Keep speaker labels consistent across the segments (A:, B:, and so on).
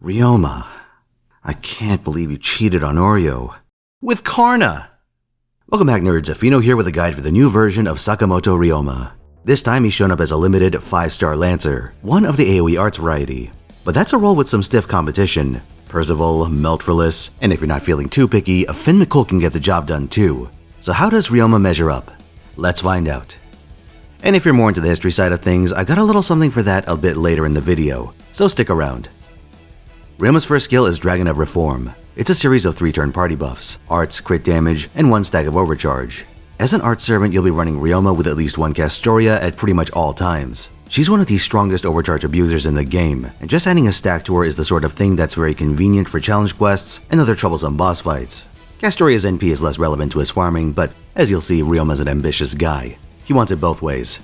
A: Ryouma. I can't believe you cheated on Oreo. With Karna! Welcome back, nerds. Fino here with a guide for the new version of Sakamoto Ryouma. This time he's shown up as a limited 5-star Lancer, one of the AoE Arts variety. But that's a role with some stiff competition. Percival, Meltrilis, and if you're not feeling too picky, Finn McCool can get the job done too. So how does Ryouma measure up? Let's find out. And if you're more into the history side of things, I got a little something for that a bit later in the video, so stick around. Ryouma's first skill is Dragon of Reform. It's a series of 3-turn party buffs, arts, crit damage, and 1 stack of overcharge. As an art servant, you'll be running Ryouma with at least 1 Castoria at pretty much all times. She's one of the strongest overcharge abusers in the game, and just adding a stack to her is the sort of thing that's very convenient for challenge quests and other troublesome boss fights. Castoria's NP is less relevant to his farming, but as you'll see, Ryouma's an ambitious guy. He wants it both ways.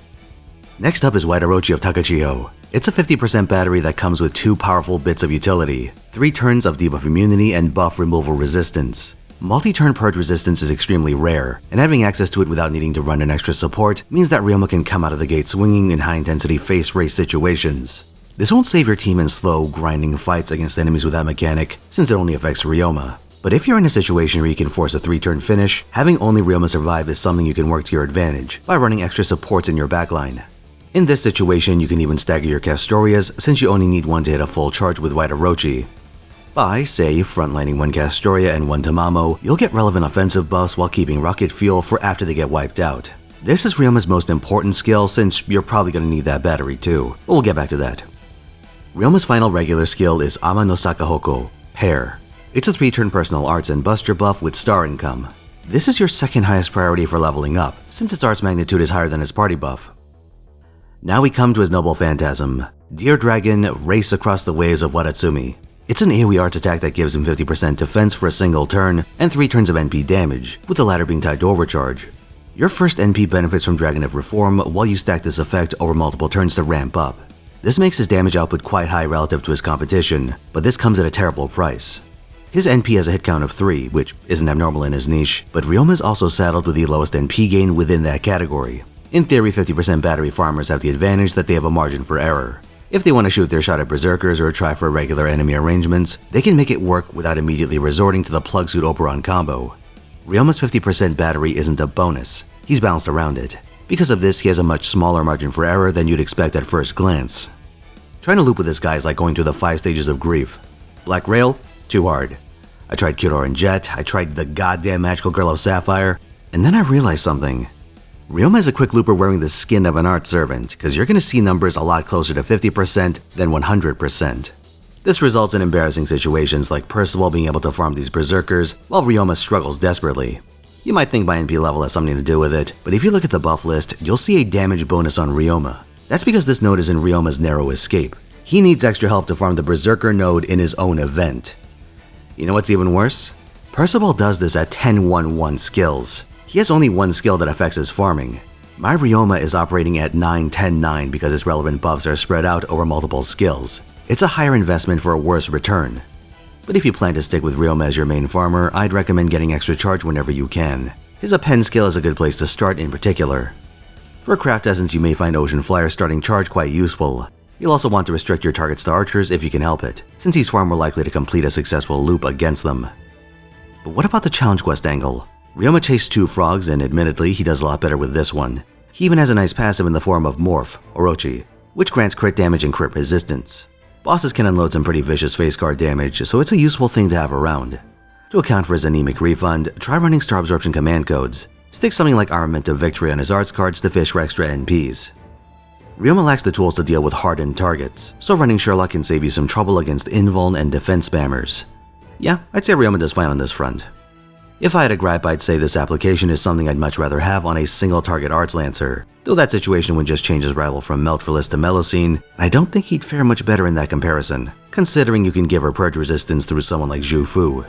A: Next up is White Orochi of Takachiho. It's a 50% battery that comes with 2 powerful bits of utility, 3 turns of debuff immunity and buff removal resistance. Multi-turn purge resistance is extremely rare, and having access to it without needing to run an extra support means that Ryouma can come out of the gate swinging in high-intensity face race situations. This won't save your team in slow, grinding fights against enemies with that mechanic, since it only affects Ryouma. But if you're in a situation where you can force a 3-turn finish, having only Ryouma survive is something you can work to your advantage by running extra supports in your backline. In this situation, you can even stagger your Castorias since you only need 1 to hit a full charge with White Orochi. By, say, frontlining 1 Castoria and 1 Tamamo, you'll get relevant offensive buffs while keeping rocket fuel for after they get wiped out. This is Ryouma's most important skill since you're probably going to need that battery too, but we'll get back to that. Ryouma's final regular skill is Ama no Sakahoko, Pair. It's a 3-turn personal arts and buster buff with star income. This is your second highest priority for leveling up, since its arts magnitude is higher than its party buff. Now we come to his noble phantasm, Deer Dragon Race Across the Waves of Watatsumi. It's an AoE arts attack that gives him 50% defense for a single turn and 3 turns of NP damage, with the latter being tied to overcharge. Your first NP benefits from Dragon of Reform while you stack this effect over multiple turns to ramp up. This makes his damage output quite high relative to his competition, but this comes at a terrible price. His NP has a hit count of 3, which isn't abnormal in his niche, but Ryouuma is also saddled with the lowest NP gain within that category. In theory, 50% battery farmers have the advantage that they have a margin for error. If they want to shoot their shot at berserkers or try for regular enemy arrangements, they can make it work without immediately resorting to the Plug Suit Operon combo. Ryouma's 50% battery isn't a bonus, he's bounced around it. Because of this, he has a much smaller margin for error than you'd expect at first glance. Trying to loop with this guy is like going through the 5 stages of grief. Black Rail? Too hard. I tried Kidor and Jet, I tried the goddamn magical girl of Sapphire, and then I realized something. Ryouma is a quick looper wearing the skin of an art servant, because you're going to see numbers a lot closer to 50% than 100%. This results in embarrassing situations like Percival being able to farm these berserkers while Ryouma struggles desperately. You might think my NP level has something to do with it, but if you look at the buff list, you'll see a damage bonus on Ryouma. That's because this node is in Ryouma's narrow escape. He needs extra help to farm the berserker node in his own event. You know what's even worse? Percival does this at 10-1-1 skills. He has only 1 skill that affects his farming. My Ryouma is operating at 9-10-9 because its relevant buffs are spread out over multiple skills. It's a higher investment for a worse return. But if you plan to stick with Ryouma as your main farmer, I'd recommend getting extra charge whenever you can. His append skill is a good place to start in particular. For craft essence, you may find Ocean Flyer's starting charge quite useful. You'll also want to restrict your targets to archers if you can help it, since he's far more likely to complete a successful loop against them. But what about the challenge quest angle? Ryouma chased 2 frogs, and admittedly, he does a lot better with this one. He even has a nice passive in the form of Morph, Orochi, which grants crit damage and crit resistance. Bosses can unload some pretty vicious face card damage, so it's a useful thing to have around. To account for his anemic refund, try running Star Absorption command codes. Stick something like Armament of Victory on his arts cards to fish for extra NPs. Ryouma lacks the tools to deal with hardened targets, so running Sherlock can save you some trouble against invuln and defense spammers. Yeah, I'd say Ryouma does fine on this front. If I had a gripe, I'd say this application is something I'd much rather have on a single target Arts Lancer, though that situation would just change his rival from Meltrilis to Melusine, and I don't think he'd fare much better in that comparison, considering you can give her purge resistance through someone like Zhu Fu.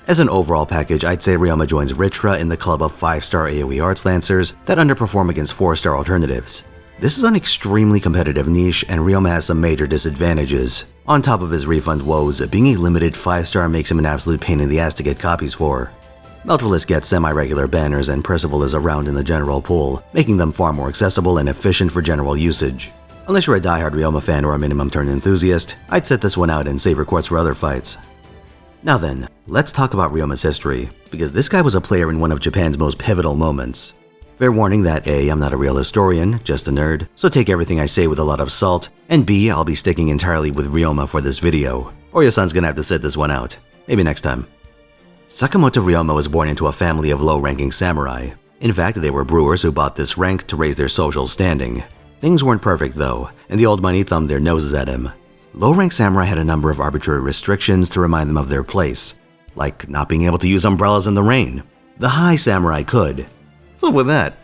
A: As an overall package, I'd say Ryouma joins Ritra in the club of 5-star AoE Arts Lancers that underperform against 4-star alternatives. This is an extremely competitive niche, and Ryouma has some major disadvantages. On top of his refund woes, being a limited 5-star makes him an absolute pain in the ass to get copies for. Meltrilis gets semi-regular banners, and Percival is around in the general pool, making them far more accessible and efficient for general usage. Unless you're a diehard Ryouma fan or a minimum turn enthusiast, I'd set this one out and save requests for other fights. Now then, let's talk about Ryouma's history, because this guy was a player in one of Japan's most pivotal moments. Fair warning that A, I'm not a real historian, just a nerd, so take everything I say with a lot of salt, and B, I'll be sticking entirely with Ryouma for this video, or your son's gonna have to sit this one out. Maybe next time. Sakamoto Ryouma was born into a family of low-ranking samurai. In fact, they were brewers who bought this rank to raise their social standing. Things weren't perfect though, and the old money thumbed their noses at him. Low-rank samurai had a number of arbitrary restrictions to remind them of their place, like not being able to use umbrellas in the rain. The high samurai could. What's up with that?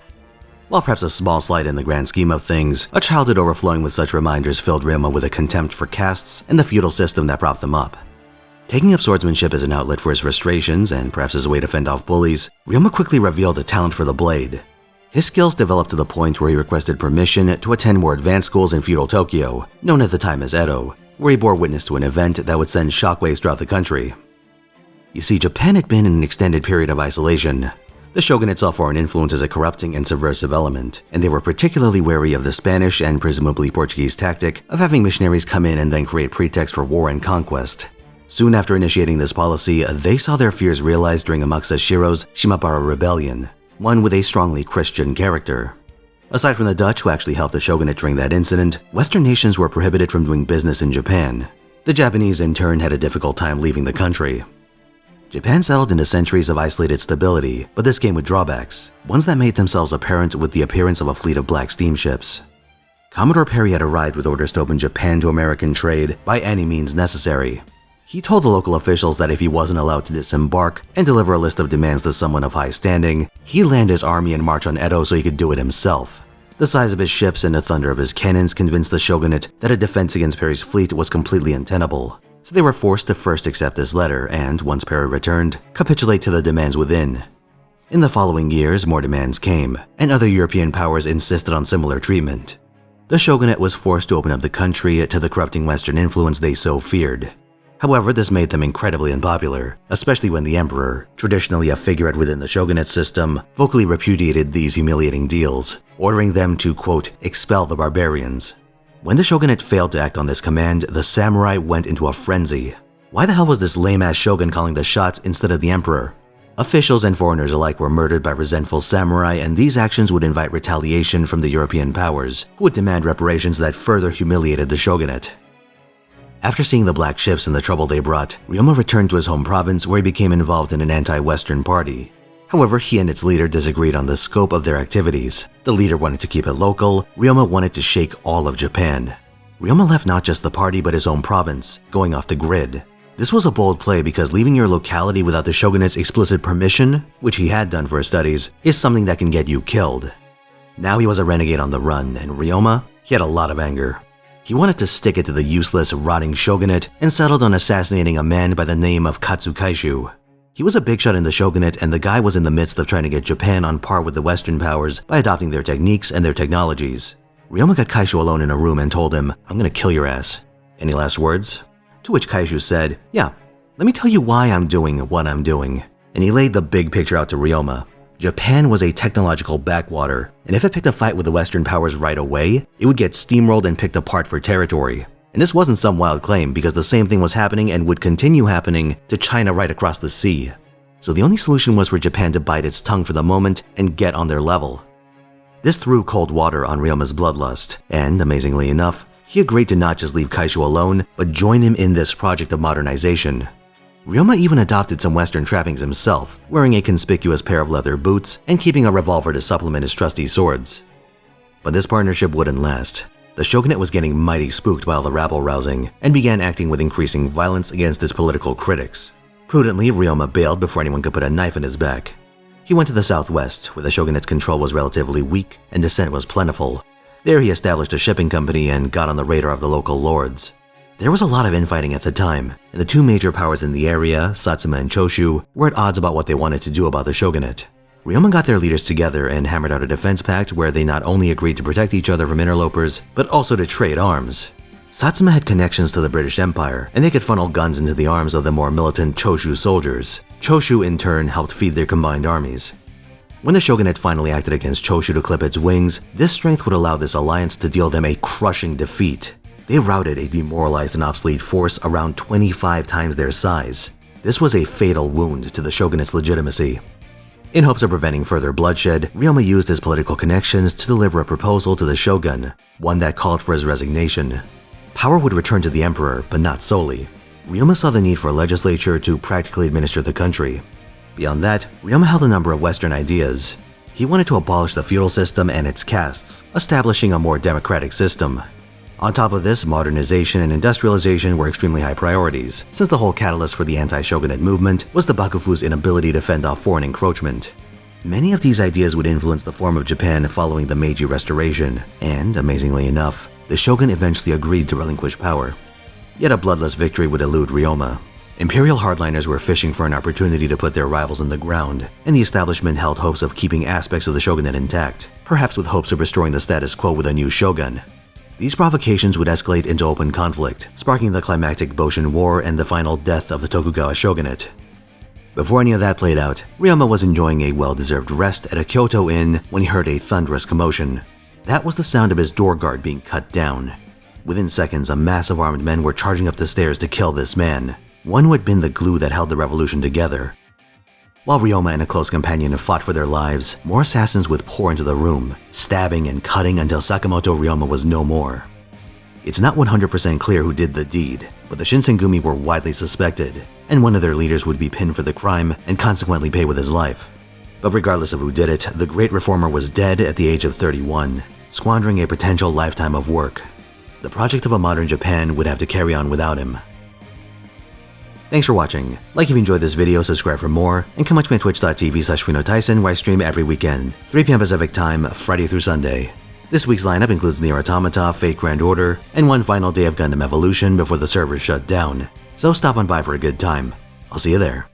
A: While perhaps a small slight in the grand scheme of things, a childhood overflowing with such reminders filled Ryouma with a contempt for castes and the feudal system that propped them up. Taking up swordsmanship as an outlet for his frustrations and perhaps as a way to fend off bullies, Ryouma quickly revealed a talent for the blade. His skills developed to the point where he requested permission to attend more advanced schools in feudal Tokyo, known at the time as Edo, where he bore witness to an event that would send shockwaves throughout the country. You see, Japan had been in an extended period of isolation. The shogunate saw foreign influence as a corrupting and subversive element, and they were particularly wary of the Spanish and presumably Portuguese tactic of having missionaries come in and then create pretext for war and conquest. Soon after initiating this policy, they saw their fears realized during Amakusa Shiro's Shimabara Rebellion, one with a strongly Christian character. Aside from the Dutch, who actually helped the shogunate during that incident, Western nations were prohibited from doing business in Japan. The Japanese, in turn, had a difficult time leaving the country. Japan settled into centuries of isolated stability, but this came with drawbacks, ones that made themselves apparent with the appearance of a fleet of black steamships. Commodore Perry had arrived with orders to open Japan to American trade by any means necessary. He told the local officials that if he wasn't allowed to disembark and deliver a list of demands to someone of high standing, he'd land his army and march on Edo so he could do it himself. The size of his ships and the thunder of his cannons convinced the shogunate that a defense against Perry's fleet was completely untenable, so they were forced to first accept this letter and, once Perry returned, capitulate to the demands within. In the following years, more demands came, and other European powers insisted on similar treatment. The shogunate was forced to open up the country to the corrupting Western influence they so feared. However, this made them incredibly unpopular, especially when the emperor, traditionally a figurehead within the shogunate system, vocally repudiated these humiliating deals, ordering them to, quote, expel the barbarians. When the shogunate failed to act on this command, the samurai went into a frenzy. Why the hell was this lame-ass shogun calling the shots instead of the emperor? Officials and foreigners alike were murdered by resentful samurai, and these actions would invite retaliation from the European powers, who would demand reparations that further humiliated the shogunate. After seeing the black ships and the trouble they brought, Ryouma returned to his home province where he became involved in an anti-Western party. However, he and its leader disagreed on the scope of their activities. The leader wanted to keep it local, Ryouma wanted to shake all of Japan. Ryouma left not just the party but his own province, going off the grid. This was a bold play because leaving your locality without the shogunate's explicit permission, which he had done for his studies, is something that can get you killed. Now he was a renegade on the run, and Ryouma, he had a lot of anger. He wanted to stick it to the useless, rotting shogunate and settled on assassinating a man by the name of Katsu Kaishu. He was a big shot in the shogunate, and the guy was in the midst of trying to get Japan on par with the Western powers by adopting their techniques and their technologies. Ryouma got Kaishu alone in a room and told him, "I'm gonna kill your ass. Any last words?" To which Kaishu said, "Yeah, let me tell you why I'm doing what I'm doing." And he laid the big picture out to Ryouma. Japan was a technological backwater, and if it picked a fight with the Western powers right away, it would get steamrolled and picked apart for territory. And this wasn't some wild claim because the same thing was happening and would continue happening to China right across the sea. So the only solution was for Japan to bite its tongue for the moment and get on their level. This threw cold water on Ryouma's bloodlust, and amazingly enough, he agreed to not just leave Kaishu alone, but join him in this project of modernization. Ryouma even adopted some Western trappings himself, wearing a conspicuous pair of leather boots and keeping a revolver to supplement his trusty swords. But this partnership wouldn't last. The shogunate was getting mighty spooked by all the rabble-rousing and began acting with increasing violence against his political critics. Prudently, Ryouma bailed before anyone could put a knife in his back. He went to the southwest, where the shogunate's control was relatively weak and dissent was plentiful. There he established a shipping company and got on the radar of the local lords. There was a lot of infighting at the time, and the two major powers in the area, Satsuma and Choshu, were at odds about what they wanted to do about the shogunate. Ryouma got their leaders together and hammered out a defense pact where they not only agreed to protect each other from interlopers, but also to trade arms. Satsuma had connections to the British Empire, and they could funnel guns into the arms of the more militant Choshu soldiers. Choshu, in turn, helped feed their combined armies. When the shogunate finally acted against Choshu to clip its wings, this strength would allow this alliance to deal them a crushing defeat. They routed a demoralized and obsolete force around 25 times their size. This was a fatal wound to the shogunate's legitimacy. In hopes of preventing further bloodshed, Ryouma used his political connections to deliver a proposal to the shogun, one that called for his resignation. Power would return to the emperor, but not solely. Ryouma saw the need for a legislature to practically administer the country. Beyond that, Ryouma held a number of Western ideas. He wanted to abolish the feudal system and its castes, establishing a more democratic system. On top of this, modernization and industrialization were extremely high priorities, since the whole catalyst for the anti-shogunate movement was the Bakufu's inability to fend off foreign encroachment. Many of these ideas would influence the form of Japan following the Meiji Restoration, and, amazingly enough, the shogun eventually agreed to relinquish power. Yet a bloodless victory would elude Ryouma. Imperial hardliners were fishing for an opportunity to put their rivals in the ground, and the establishment held hopes of keeping aspects of the shogunate intact, perhaps with hopes of restoring the status quo with a new shogun. These provocations would escalate into open conflict, sparking the climactic Boshin War and the final death of the Tokugawa shogunate. Before any of that played out, Ryouma was enjoying a well-deserved rest at a Kyoto inn when he heard a thunderous commotion. That was the sound of his door guard being cut down. Within seconds, a mass of armed men were charging up the stairs to kill this man, one who had been the glue that held the revolution together. While Ryouma and a close companion fought for their lives, more assassins would pour into the room, stabbing and cutting until Sakamoto Ryouma was no more. It's not 100% clear who did the deed, but the Shinsengumi were widely suspected, and one of their leaders would be pinned for the crime and consequently pay with his life. But regardless of who did it, the great reformer was dead at the age of 31, squandering a potential lifetime of work. The project of a modern Japan would have to carry on without him. Thanks for watching. Like if you enjoyed this video, subscribe for more, and come watch me at twitch.tv/Finotaisen where I stream every weekend, 3 p.m. Pacific Time, Friday through Sunday. This week's lineup includes Nier Automata, Fate Grand Order, and one final day of Gundam Evolution before the servers shut down, so stop on by for a good time. I'll see you there.